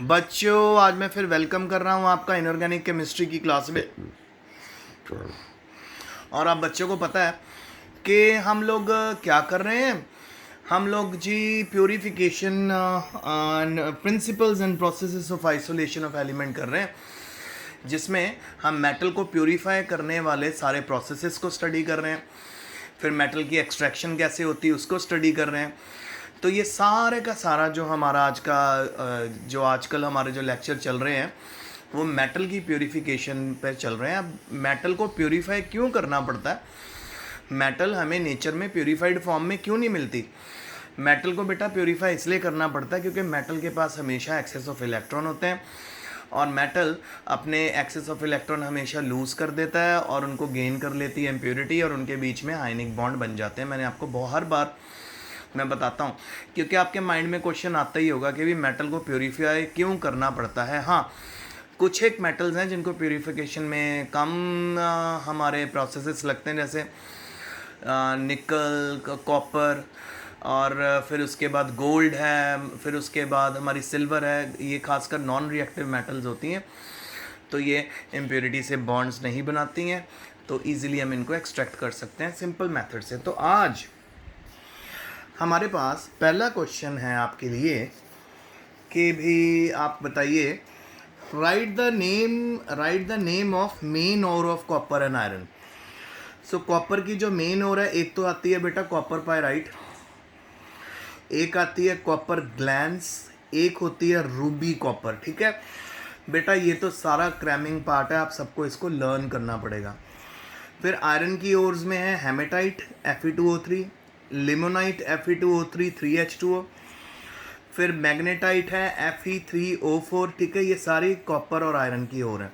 बच्चों, आज मैं फिर वेलकम कर रहा हूँ आपका इनऑर्गेनिक केमिस्ट्री की क्लास में। और आप बच्चों को पता है कि हम लोग क्या कर रहे हैं। हम लोग जी purification principles and processes of isolation of element कर रहे हैं, जिसमें हम मेटल को प्योरीफाई करने वाले सारे प्रोसेसेस को स्टडी कर रहे हैं। फिर मेटल की एक्सट्रैक्शन कैसे होती है उसको स्टडी कर रहे हैं। तो ये सारे का सारा जो हमारा आज का जो आजकल हमारे जो लेक्चर चल रहे हैं वो मेटल की प्योरीफिकेशन पे चल रहे हैं। अब मेटल को प्योरीफाई क्यों करना पड़ता है, मेटल हमें नेचर में प्योरीफाइड फॉर्म में क्यों नहीं मिलती। मेटल को बेटा प्योरीफाई इसलिए करना पड़ता है क्योंकि मेटल के पास हमेशा एक्सेस ऑफ इलेक्ट्रॉन होते हैं, और मेटल अपने एक्सेस ऑफ इलेक्ट्रॉन हमेशा लूज़ कर देता है और उनको गेन कर लेती है इम्प्योरिटी, और उनके बीच में आयनिक बॉन्ड बन जाते हैं। मैंने आपको हर बार मैं बताता हूँ क्योंकि आपके माइंड में क्वेश्चन आता ही होगा कि भी मेटल को प्योरीफाई क्यों करना पड़ता है। हाँ, कुछ एक मेटल्स हैं जिनको प्योरीफिकेशन में कम हमारे प्रोसेसेस लगते हैं, जैसे निकल, कॉपर, और फिर उसके बाद गोल्ड है, फिर उसके बाद हमारी सिल्वर है। ये खासकर नॉन रिएक्टिव मेटल्स होती हैं, तो ये इम्प्योरिटी से बॉन्ड्स नहीं बनाती हैं, तो ईज़िली हम इनको एक्सट्रैक्ट कर सकते हैं सिंपल मेथड से। तो आज हमारे पास पहला क्वेश्चन है आपके लिए कि भी आप बताइए, write the name of main ore of copper and iron. So copper की जो मेन ओर है, एक तो आती है बेटा कॉपर पायराइट, एक आती है कॉपर ग्लैंस, एक होती है रूबी कॉपर। ठीक है बेटा, ये तो सारा क्रैमिंग पार्ट है, आप सबको इसको लर्न करना पड़ेगा। फिर आयरन की ओर्स में है haematite Fe2O3, limonite Fe2O3 3H2O, फिर मैग्नेटाइट है Fe3O4। ठीक है, ये सारी कॉपर और आयरन की ओर है।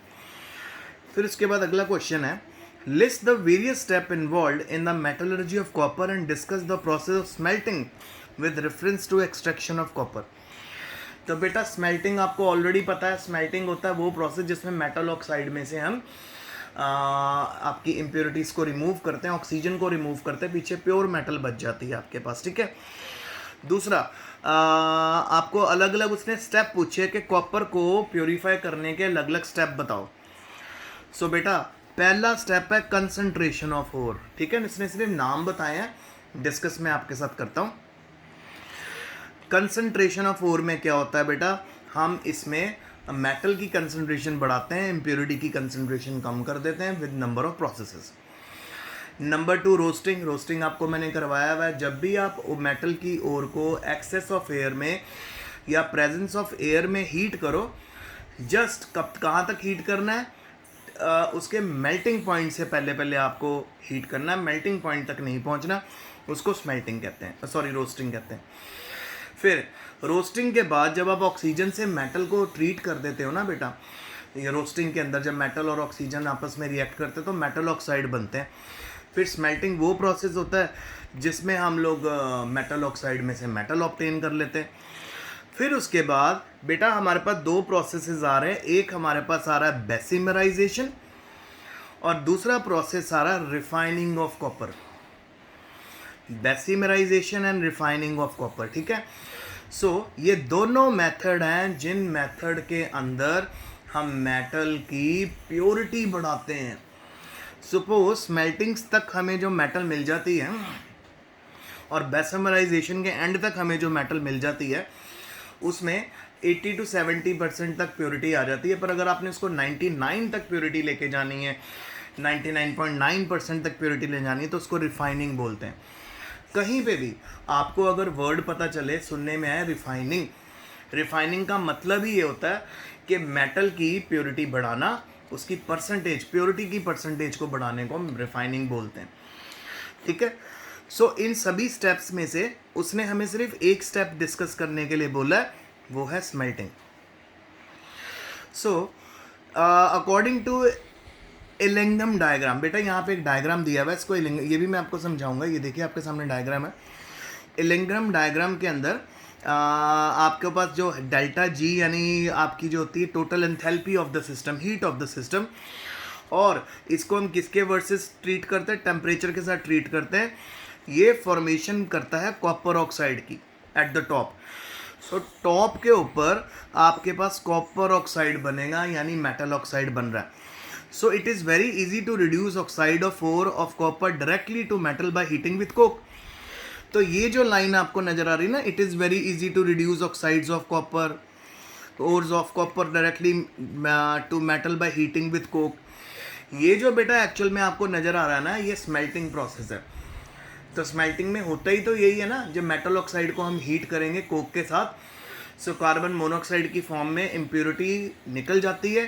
फिर उसके बाद अगला क्वेश्चन है, list the various step involved in the metallurgy of copper and discuss the process of smelting with reference to extraction of copper. तो बेटा स्मेल्टिंग आपको ऑलरेडी पता है, स्मेल्टिंग होता है वो प्रोसेस जिसमें मेटल ऑक्साइड में से हम आपकी इम्प्योरिटीज़ को रिमूव करते हैं, ऑक्सीजन को रिमूव करते हैं, पीछे प्योर मेटल बच जाती है आपके पास। ठीक है, दूसरा आपको अलग अलग उसने स्टेप पूछे कि कॉपर को प्योरीफाई करने के अलग अलग स्टेप बताओ। सो बेटा पहला स्टेप है कंसंट्रेशन ऑफ ओर। ठीक है, इसने सिर्फ नाम बताए हैं, डिस्कस मैं आपके साथ करता हूँ। कंसंट्रेशन ऑफ ओर में क्या होता है बेटा, हम इसमें मेटल की कंसंट्रेशन बढ़ाते हैं, इम्प्योरिटी की कंसंट्रेशन कम कर देते हैं with number of processes. Number 2 roasting. Roasting आपको मैंने करवाया हुआ है, जब भी आप मेटल की ओर को एक्सेस ऑफ एयर में या प्रेजेंस ऑफ एयर में हीट करो, जस्ट कब कहाँ तक हीट करना है, उसके मेल्टिंग पॉइंट से पहले पहले आपको हीट करना है, मेल्टिंग पॉइंट तक नहीं पहुँचना, उसको स्मेल्टिंग कहते हैं, सॉरी रोस्टिंग कहते हैं। फिर रोस्टिंग के बाद जब आप ऑक्सीजन से मेटल को ट्रीट कर देते हो ना बेटा, ये रोस्टिंग के अंदर जब मेटल और ऑक्सीजन आपस में रिएक्ट करते हैं तो मेटल ऑक्साइड बनते हैं। फिर स्मेल्टिंग वो प्रोसेस होता है जिसमें हम लोग मेटल ऑक्साइड में से मेटल ऑब्टेन कर लेते हैं। फिर उसके बाद बेटा हमारे पास दो प्रोसेसेस आ रहे हैं, एक हमारे पास आ रहा है बेसिमराइजेशन और दूसरा प्रोसेस आ रहा है refining of copper. Bessemerisation and refining of copper. ठीक है, सो ये दोनों मेथड हैं जिन मेथड के अंदर हम मेटल की प्योरिटी बढ़ाते हैं। सपोज स्मेल्टिंग्स तक हमें जो मेटल मिल जाती है और बेसिमराइजेशन के एंड तक हमें जो मेटल मिल जाती है उसमें 80 to 70% तक प्योरिटी आ जाती है, पर अगर आपने उसको 99 तक प्योरिटी लेके जानी है, 99.9% तक प्योरिटी ले जानी है, तो उसको रिफाइनिंग बोलते हैं। कहीं पे भी आपको अगर वर्ड पता चले, सुनने में है रिफाइनिंग, रिफाइनिंग का मतलब ही ये होता है कि मेटल की प्योरिटी बढ़ाना, उसकी परसेंटेज, प्योरिटी की परसेंटेज को बढ़ाने को हम रिफाइनिंग बोलते हैं। ठीक है, सो इन सभी स्टेप्स में से उसने हमें सिर्फ एक स्टेप डिस्कस करने के लिए बोला है, वो है smelting. So according to Ellingham diagram, बेटा यहाँ पे एक डायग्राम दिया हुआ है, इसको ये भी मैं आपको समझाऊंगा। ये देखिए आपके सामने डायग्राम है। इलेंगम डायग्राम के अंदर आपके पास जो डेल्टा जी यानी आपकी जो होती है total enthalpy of the system, heat of the system, और इसको हम किसके वर्सेस ट्रीट करते हैं, टेम्परेचर के साथ ट्रीट करते हैं। ये फॉर्मेशन करता है कॉपर ऑक्साइड की at the top. So top के ऊपर आपके पास कॉपर ऑक्साइड बनेगा, यानी मेटल ऑक्साइड बन रहा है। So it is very easy to reduce oxide of ore of copper directly to metal by heating with coke. तो ये जो लाइन आपको नजर आ रही है ना, it is very easy to reduce oxides of copper, ores of copper directly to metal by heating with coke, ये जो बेटा एक्चुअल में आपको नज़र आ रहा है ना, ये स्मेल्टिंग प्रोसेस है। तो स्मेल्टिंग में होता ही तो यही है ना, जब मेटल ऑक्साइड को हम हीट करेंगे कोक के साथ, सो कार्बन मोनोऑक्साइड की फॉर्म में इम्प्योरिटी निकल जाती है,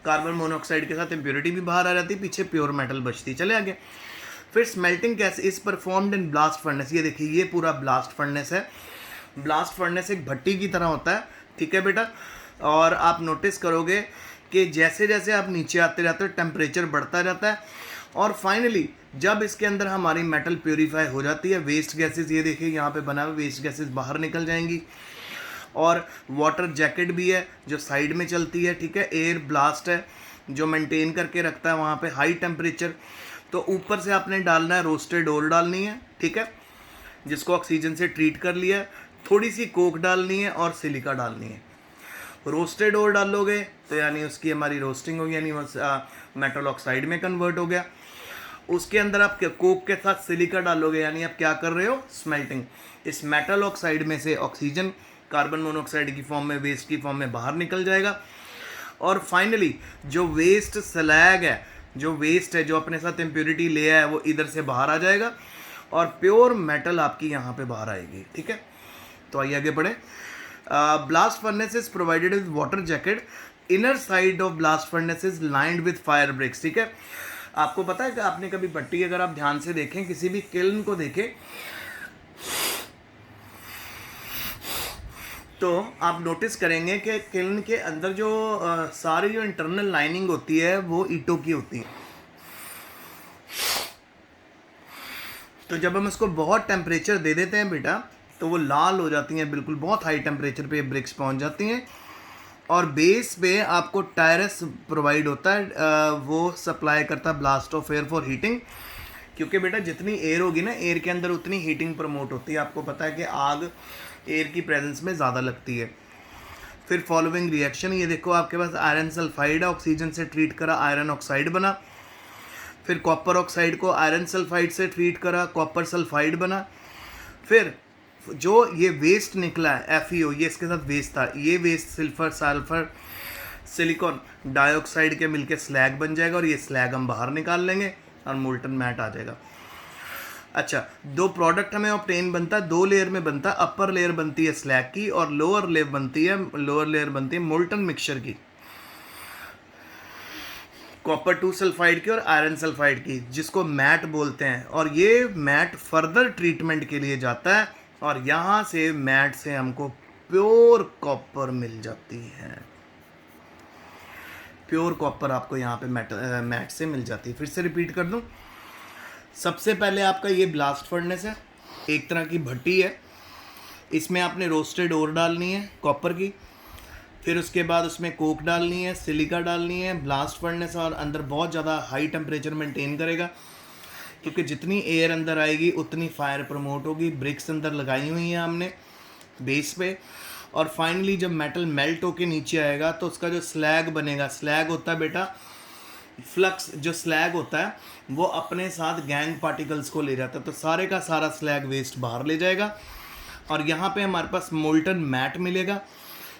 कार्बन मोनोऑक्साइड के साथ इम्प्योरिटी भी बाहर आ जाती है, पीछे प्योर मेटल बचती चले आगे। फिर स्मेल्टिंग कैसे is performed in blast furnace. ये देखिए, ये पूरा ब्लास्ट फर्नेस है। ब्लास्ट फर्नेस एक भट्टी की तरह होता है, ठीक है बेटा। और आप नोटिस करोगे कि जैसे जैसे आप नीचे आते जाते हो टेम्परेचर बढ़ता जाता है, और फाइनली जब इसके अंदर हमारी मेटल प्योरीफाई हो जाती है, वेस्ट गैसेस, ये देखिए यहाँ पे बना हुआ, वेस्ट गैसेस बाहर निकल जाएंगी। और वाटर जैकेट भी है जो साइड में चलती है, ठीक है। एयर ब्लास्ट है जो मेंटेन करके रखता है वहाँ पे हाई टेम्परेचर। तो ऊपर से आपने डालना है रोस्टेड ओर डालनी है, ठीक है, जिसको ऑक्सीजन से ट्रीट कर लिया है, थोड़ी सी कोक डालनी है और सिलिका डालनी है। रोस्टेड ओर डालोगे तो यानी उसकी हमारी रोस्टिंग होगी, यानी मेटल ऑक्साइड में कन्वर्ट हो गया। उसके अंदर आप कोक के साथ सिलिका डालोगे, यानी आप क्या कर रहे हो, स्मेल्टिंग। इस मेटल ऑक्साइड में से ऑक्सीजन कार्बन मोनोऑक्साइड की फॉर्म में, वेस्ट की फॉर्म में बाहर निकल जाएगा। और फाइनली जो वेस्ट स्लैग है, जो वेस्ट है जो अपने साथ इम्प्योरिटी ले आया है, वो इधर से बाहर आ जाएगा और प्योर मेटल आपकी यहाँ पे बाहर आएगी, ठीक है। तो आइए आगे बढ़े। Blast furnace is provided with water jacket, inner side of blast furnace is lined with fire bricks, ठीक है। आपको पता है कि आपने कभी भट्टी, अगर आप ध्यान से देखें, किसी भी किल्न को देखें, तो आप नोटिस करेंगे कि किल्न के अंदर जो सारी जो इंटरनल लाइनिंग होती है वो ईंटों की होती है। तो जब हम इसको बहुत टेम्परेचर दे देते हैं बेटा, तो वो लाल हो जाती हैं बिल्कुल, बहुत हाई टेम्परेचर पे ब्रिक्स पहुंच जाती हैं। और बेस पे आपको टायरस प्रोवाइड होता है, वो सप्लाई करता है blast of air for heating, क्योंकि बेटा जितनी एयर होगी ना, एयर के अंदर उतनी हीटिंग प्रमोट होती है। आपको पता है कि आग एयर की प्रेजेंस में ज़्यादा लगती है। फिर फॉलोइंग रिएक्शन, ये देखो आपके पास आयरन सल्फाइड है, ऑक्सीजन से ट्रीट करा आयरन ऑक्साइड बना। फिर कॉपर ऑक्साइड को आयरन सल्फाइड से ट्रीट करा, कॉपर सल्फाइड बना। फिर जो ये वेस्ट निकला है FeO, ये इसके साथ वेस्ट था, ये वेस्ट सिल्फर सल्फर सिलिकॉन डाइऑक्साइड के मिलके स्लैग बन जाएगा, और ये स्लैग हम बाहर निकाल लेंगे और मोल्टन मैट आ जाएगा। अच्छा, दो प्रोडक्ट हमें ऑब्टेन बनता है, 2 लेयर में बनता है। अपर लेयर बनती है स्लैग की और लोअर लेयर बनती है मोल्टन मिक्सचर की, कॉपर 2 सल्फाइड की और आयरन सल्फाइड की, जिसको मैट बोलते हैं। और ये मैट फर्दर ट्रीटमेंट के लिए जाता है, और यहाँ से मैट से हमको प्योर कॉपर मिल जाती है। प्योर कॉपर आपको यहाँ पे मैट से मिल जाती है। फिर से रिपीट कर दूँ, सबसे पहले आपका ये ब्लास्ट फर्नेस है, एक तरह की भट्टी है। इसमें आपने रोस्टेड ओर डालनी है कॉपर की, फिर उसके बाद उसमें कोक डालनी है, सिलिका डालनी है। ब्लास्ट फर्नेस और अंदर बहुत ज़्यादा हाई टेम्परेचर मेंटेन करेगा, क्योंकि जितनी एयर अंदर आएगी उतनी फायर प्रमोट होगी। ब्रिक्स अंदर लगाई हुई हैं हमने बेस पे। और फाइनली जब मेटल मेल्ट होके नीचे आएगा तो उसका जो स्लैग बनेगा, स्लैग होता है बेटा फ्लक्स, जो स्लैग होता है वो अपने साथ गैंग पार्टिकल्स को ले जाता है, तो सारे का सारा स्लैग वेस्ट बाहर ले जाएगा। और यहाँ पे हमारे पास मोल्टन मैट मिलेगा।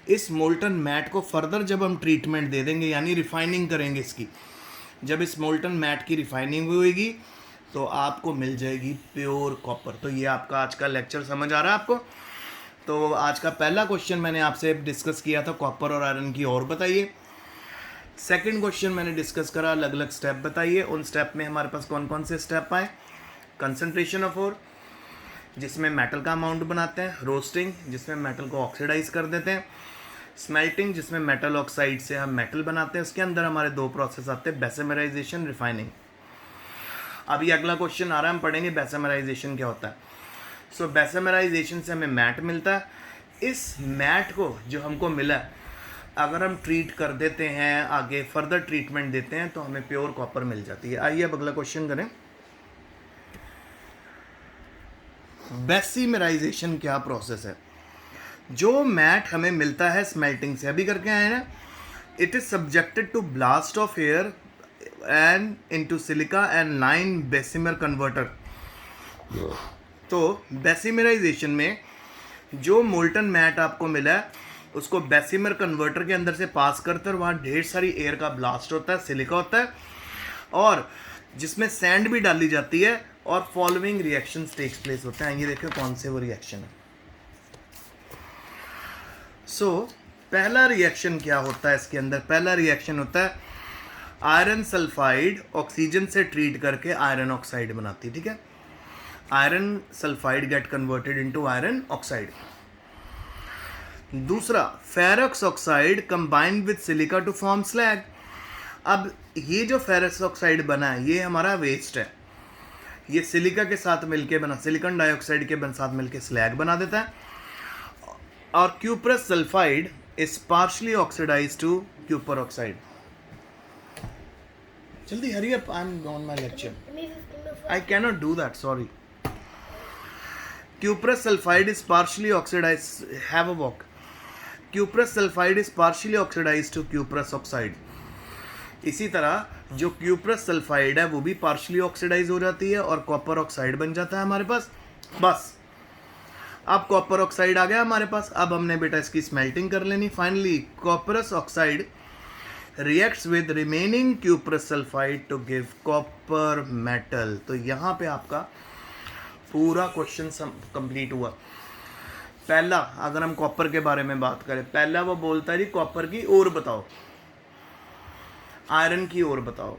इस मोल्टन मैट को फर्दर जब हम ट्रीटमेंट दे देंगे, यानी रिफाइनिंग करेंगे इसकी, जब इस मोल्टन मैट की रिफाइनिंग होगी तो आपको मिल जाएगी प्योर कॉपर। तो ये आपका आज का लेक्चर समझ आ रहा है आपको। तो आज का पहला क्वेश्चन मैंने आपसे डिस्कस किया था कॉपर और आयरन की, और बताइए। सेकंड क्वेश्चन मैंने डिस्कस करा अलग अलग स्टेप बताइए। उन स्टेप में हमारे पास कौन कौन से स्टेप आए, कंसंट्रेशन ऑफ ओर जिसमें मेटल का अमाउंट बनाते हैं, रोस्टिंग जिसमें मेटल को ऑक्सीडाइज कर देते हैं, स्मेल्टिंग जिसमें मेटल ऑक्साइड से हम मेटल बनाते हैं। उसके अंदर हमारे 2 प्रोसेस आते हैं, बेसेमराइजेशन, रिफाइनिंग। अभी अगला क्वेश्चन आ रहा है, हम पढ़ेंगे बेसेमराइजेशन क्या होता है। सो बेसेमराइजेशन से हमें मैट मिलता है। इस मैट को जो हमको मिला, अगर हम ट्रीट कर देते हैं, आगे फर्दर ट्रीटमेंट देते हैं, तो हमें प्योर कॉपर मिल जाती है। आइए अब अगला क्वेश्चन करें, बेसिमराइजेशन क्या प्रोसेस है। जो मैट हमें मिलता है स्मेल्टिंग से, अभी करके आए ना, it is subjected to blast of air and into silica and 9 Bessemer converter. तो बेसिमराइजेशन में जो मोल्टन मैट आपको मिला है उसको बेसिमर कन्वर्टर के अंदर से पास करते हैं और वहाँ ढेर सारी एयर का ब्लास्ट होता है, सिलिका होता है, और जिसमें सैंड भी डाली जाती है, और फॉलोइंग रिएक्शंस टेक्स प्लेस होते हैं। ये देखो कौन से वो रिएक्शन है। सो पहला रिएक्शन क्या होता है इसके अंदर? पहला रिएक्शन होता है आयरन सल्फाइड ऑक्सीजन से ट्रीट करके आयरन ऑक्साइड बनाती है, ठीक है। Iron sulphide get converted into iron oxide. दूसरा, ferrous oxide combined with silica to form slag. अब ये जो फेरस ऑक्साइड बना है ये हमारा वेस्ट है, ये सिलिका के साथ मिलके बना, सिलिकॉन डाइऑक्साइड के साथ मिलके स्लैग बना देता है। और cuprous sulphide is partially oxidize to cuprous oxide. जल्दी hurry up, I am on my lecture, I can not do that, sorry. Cuprous sulfide is partially oxidized. Have a walk. Cuprous sulfide is partially oxidized to cuprous oxide. इसी तरह जो cuprous sulphide है वो भी partially oxidise हो जाती है और कॉपर ऑक्साइड बन जाता है हमारे पास। बस अब कॉपर ऑक्साइड आ गया हमारे पास। अब हमने बेटा इसकी स्मेल्टिंग कर लेनी। Finally cuprous oxide reacts with remaining cuprous sulphide to give copper metal. तो यहाँ पे आपका पूरा क्वेश्चन कंप्लीट हुआ। पहला, अगर हम कॉपर के बारे में बात करें, पहला वो बोलता है जी कॉपर की और बताओ, आयरन की और बताओ।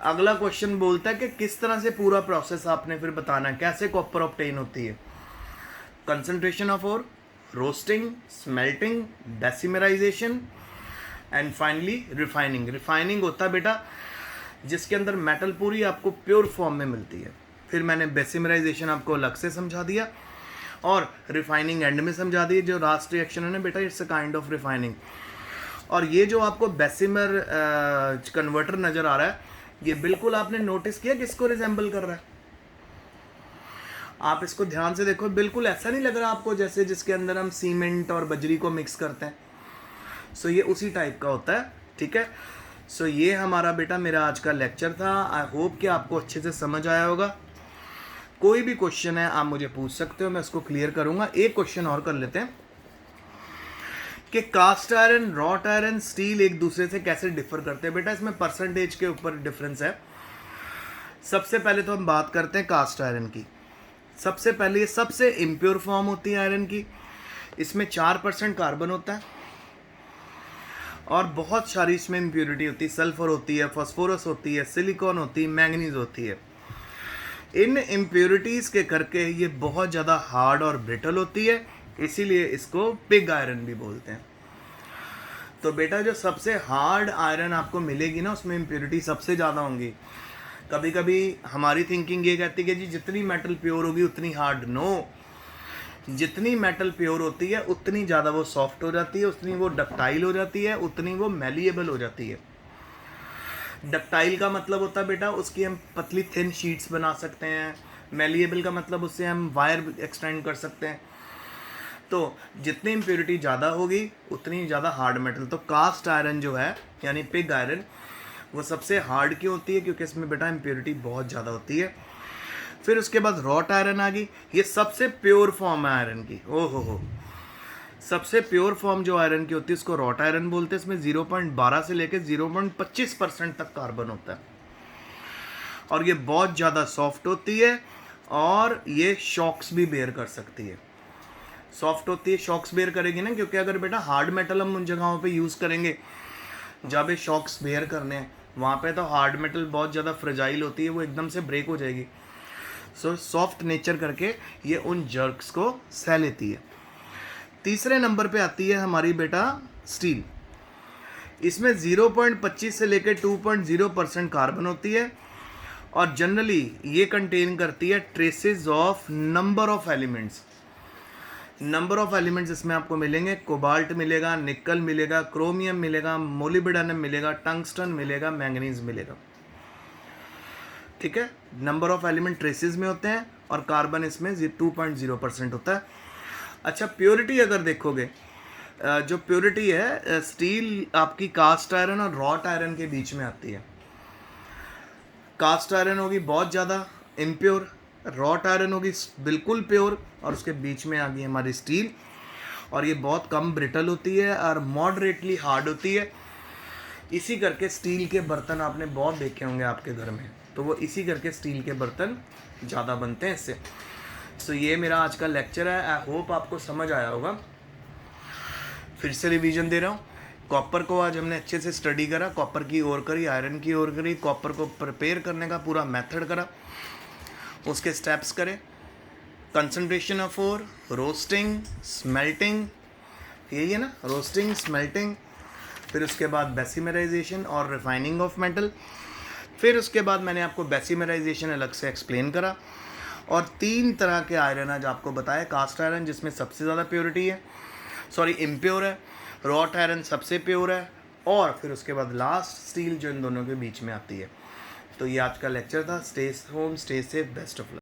अगला क्वेश्चन बोलता है कि किस तरह से पूरा प्रोसेस आपने फिर बताना है, कैसे कॉपर ऑब्टेन होती है। Concentration of ore, roasting, smelting, bessemerisation and finally refining. Refining होता है बेटा जिसके अंदर मेटल पूरी आपको प्योर फॉर्म में मिलती है। फिर मैंने बेसिमराइजेशन आपको अलग से समझा दिया और रिफाइनिंग एंड में समझा दिया। जो लास्ट रिएक्शन है ना बेटा, it's a kind of refining. और ये जो आपको बेसिमर कन्वर्टर नज़र आ रहा है, ये बिल्कुल आपने नोटिस किया किसको रिजेंबल कर रहा है? आप इसको ध्यान से देखो, बिल्कुल ऐसा नहीं लग रहा आपको जैसे जिसके अंदर हम सीमेंट और बजरी को मिक्स करते हैं। सो ये उसी टाइप का होता है, ठीक है। सो ये हमारा बेटा मेरा आज का लेक्चर था। आई होप कि आपको अच्छे से समझ आया होगा। कोई भी क्वेश्चन है आप मुझे पूछ सकते हो, मैं उसको क्लियर करूंगा। एक क्वेश्चन और कर लेते हैं कि cast iron, wrought iron, steel एक दूसरे से कैसे डिफर करते हैं। बेटा इसमें परसेंटेज के ऊपर डिफरेंस है। सबसे पहले तो हम बात करते हैं कास्ट आयरन की। सबसे पहले ये सबसे इम्प्योर फॉर्म होती है आयरन की। इसमें 4% कार्बन होता है और बहुत सारी इसमें इम्प्योरिटी होती है। सल्फर होती है, फास्फोरस होती है, सिलिकॉन होती है, मैंगनीज होती है। इन इम्प्योरिटीज़ के करके ये बहुत ज़्यादा हार्ड और ब्रिटल होती है, इसीलिए इसको पिग आयरन भी बोलते हैं। तो बेटा जो सबसे हार्ड आयरन आपको मिलेगी ना, उसमें इम्प्योरिटी सबसे ज़्यादा होंगी। कभी कभी हमारी थिंकिंग ये कहती है कि जी जितनी मेटल प्योर होगी उतनी हार्ड। नो, जितनी मेटल प्योर होती है उतनी ज़्यादा वो सॉफ्ट हो जाती है, उतनी वो डक्टाइल हो जाती है, उतनी वो मैलिएबल हो जाती है। डक्टाइल का मतलब होता है बेटा उसकी हम पतली थिन शीट्स बना सकते हैं। मैलिएबल का मतलब उससे हम वायर एक्सटेंड कर सकते हैं। तो जितनी इम्प्योरिटी ज़्यादा होगी उतनी ज़्यादा हार्ड मेटल। तो कास्ट आयरन जो है यानी पिग आयरन, वो सबसे हार्ड क्यों होती है? क्योंकि इसमें बेटा इम्प्योरिटी बहुत ज़्यादा होती है। फिर उसके बाद रॉट आयरन आ गई। ये सबसे प्योर फॉर्म है आयरन की। हो, सबसे प्योर फॉर्म जो आयरन की होती है उसको रॉट आयरन बोलते हैं। इसमें 0.12 से लेकर 0.25% तक कार्बन होता है और ये बहुत ज़्यादा सॉफ्ट होती है और ये शॉक्स भी बेयर कर सकती है। सॉफ्ट होती है, शॉक्स बेयर करेगी ना, क्योंकि अगर बेटा हार्ड मेटल हम उन जगहों पे यूज़ करेंगे जहाँ पे शॉक्स बेयर करने हैं, वहाँ पे तो हार्ड मेटल बहुत ज़्यादा फ्रेजाइल होती है, वो एकदम से ब्रेक हो जाएगी। सो सॉफ्ट नेचर करके ये उन जर्क्स को सह लेती है। तीसरे नंबर पे आती है हमारी बेटा स्टील। इसमें 0.25 से लेकर 2.0% कार्बन होती है और जनरली ये कंटेन करती है traces of number of elements. Number of elements इसमें आपको मिलेंगे। कोबाल्ट मिलेगा, निकल मिलेगा, क्रोमियम मिलेगा, मोलिब्डेनम मिलेगा, टंगस्टन मिलेगा, मैंगनीज मिलेगा। ठीक है, नंबर ऑफ एलिमेंट ट्रेसेस में होते हैं और कार्बन इसमें 2.0% होता है। अच्छा, प्योरिटी अगर देखोगे, जो प्योरिटी है, स्टील आपकी कास्ट आयरन और रॉट आयरन के बीच में आती है। कास्ट आयरन होगी बहुत ज़्यादा इम्प्योर, रॉट आयरन होगी बिल्कुल प्योर, और उसके बीच में आ गई हमारी स्टील, और ये बहुत कम ब्रिटल होती है और मॉडरेटली हार्ड होती है। इसी करके स्टील के बर्तन आपने बहुत देखे होंगे आपके घर में, तो वो इसी करके स्टील के बर्तन ज़्यादा बनते हैं इससे। तो ये मेरा आज का लेक्चर है, आई होप आपको समझ आया होगा। फिर से रिवीजन दे रहा हूँ। कॉपर को आज हमने अच्छे से स्टडी करा, कॉपर की ओर करी, आयरन की ओर करी, कॉपर को प्रिपेयर करने का पूरा मेथड करा, उसके स्टेप्स करें। Concentration of ore, roasting, smelting, यही है ना, रोस्टिंग, स्मेल्टिंग, फिर उसके बाद बेसिमराइजेशन और रिफाइनिंग ऑफ मेटल। फिर उसके बाद मैंने आपको बेसिमराइजेशन अलग से एक्सप्लेन करा, और 3 तरह के आयरन आज आपको बताया। कास्ट आयरन जिसमें सबसे ज़्यादा प्योरिटी है, सॉरी इम्प्योर है, रॉट आयरन सबसे प्योर है, और फिर उसके बाद लास्ट स्टील जो इन दोनों के बीच में आती है। तो ये आज का लेक्चर था। Stay home, stay safe, best of luck.